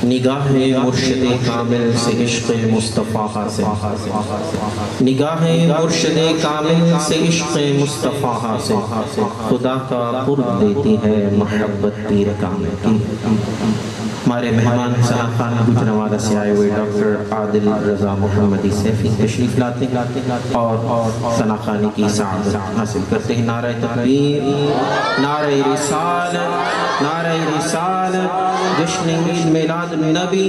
نگاہ مرشد کامل سے عشق مصطفیٰ حاصل، نگاہ مرشد کامل سے عشق مصطفیٰ حاصل، خدا کا قرب دیتی ہے محبت پیر کامل کی۔ ہمارے مہمان ثنا خان گوجرانوالہ سے آئے ہوئے ڈاکٹر عادل رضا محمدی سیفی تشریف لاتے اور ثنا خانی کی سعادت حاصل کرتے ہیں۔ نعرہ تکبیر، نعرہ رسالت، نعرہ رسالت، جشن عید میلاد النبی،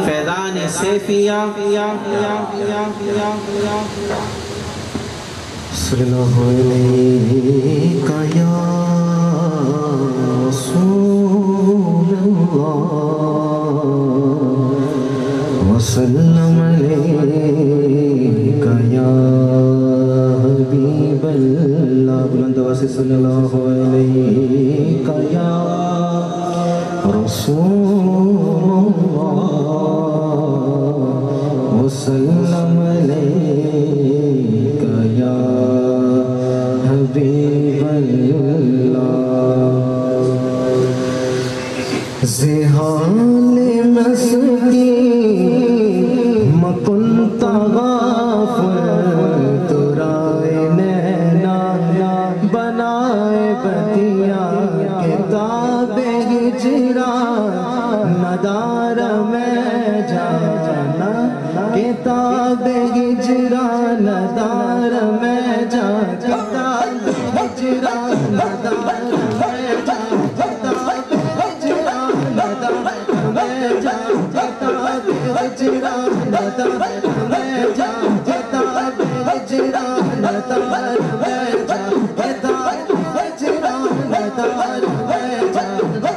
فیضان سیفیہ۔ صلی اللہ علیہ یا رسول اللہ وسلم علیکہ یا حبیب اللہ، بلند آواز سے صلی اللہ علیہ یا رسول اللہ وسلم علیکہ یا حبیب اللہ۔ زحال مستی مکنت غافل، ترائے نینا بنائے بدیا، کتاب ہجران ندار میں جانا، کتاب ہجران ندار میں جانا، کتاب ہجران ندار میں جانا، کتاب ہجران ندار میں جانا، کتاب ہجران ندار میں جانا، کتاب ہجران ندار میں جانا، کتاب ہجران ندار میں جانا،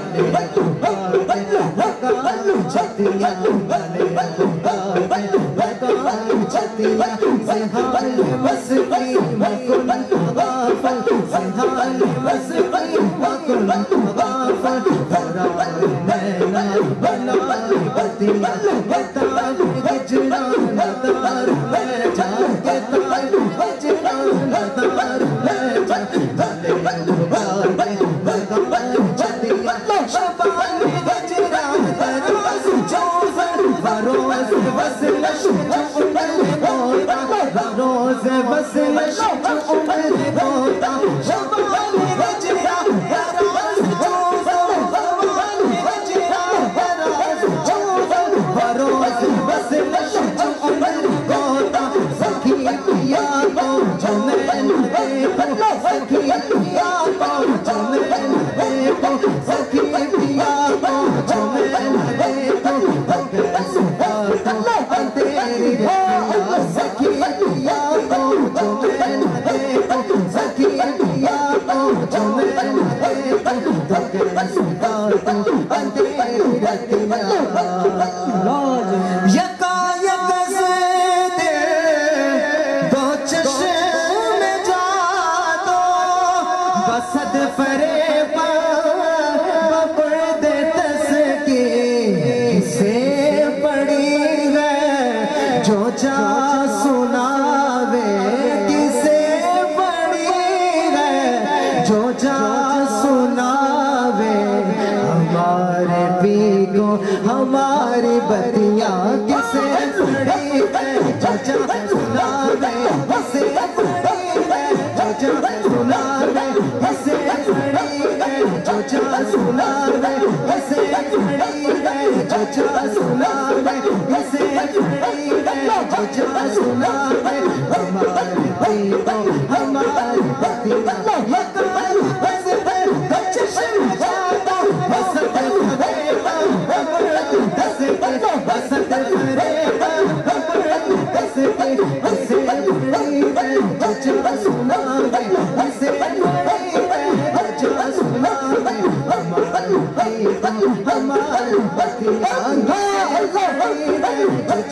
چھتیاں بنے پکارے لگائے چھتیاں، زحال مستی مکنت غافل، زحال مستی مکنت غافل، ترائے نینا بنائے بدیا، کتاب ہجران ندار میں جانا، کتاب ہجران ندار میں جانا، گلے لگائے لگائے چھتیاں، شبان ہجران دراز چوزن، بروز وصلش عمر بوتا، بروز وصلش عمر بوتا، شبان ہجران دراز چوزن، شبان ہجران دراز چوزن، بروز وصلش عمر بوتا، سکھی پیا کو جنین دیکھو، سکھی پیا کو جنین دیکھو، سکھی پیا کو جنین دیکھو، تیری رکھیا، سکھی پیا کو جنین دیکھو، سکھی پیا کو جنین دیکھو، تیری رکھیا، یکا یک سے دے دو چشم جادو، بسد فریبا بپرد تسکی سے پڑی ہے، جو جا سناوے کسے پڑی ہے، جو جا سناوے ہمارے پی کو ہماری بتیاں کسے پڑی ہے، جو جا سناوے کسے پڑی ہے، جو جا سناوے کسے پڑی ہے، جو جا سناوے کسے پڑی ہے، جو جا سناوے کسے پڑی ہے، جو جا سناوے ہمارے پی کو ہماری بتیاں، یکا بس پر چشم جاتا، بسد فریبا بپرد تسکی، بسد فریبا بپرد تسکی، اسے پڑی ہے، جو جا سناوے اسے پڑی ہے، جو جا سناوے ہمارے پی کو ہماری بتیاں، پڑی ہے،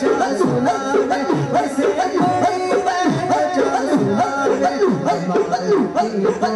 جو جا سناوے اسے پڑی ہے، جو جا سناوے ہمارے پی کو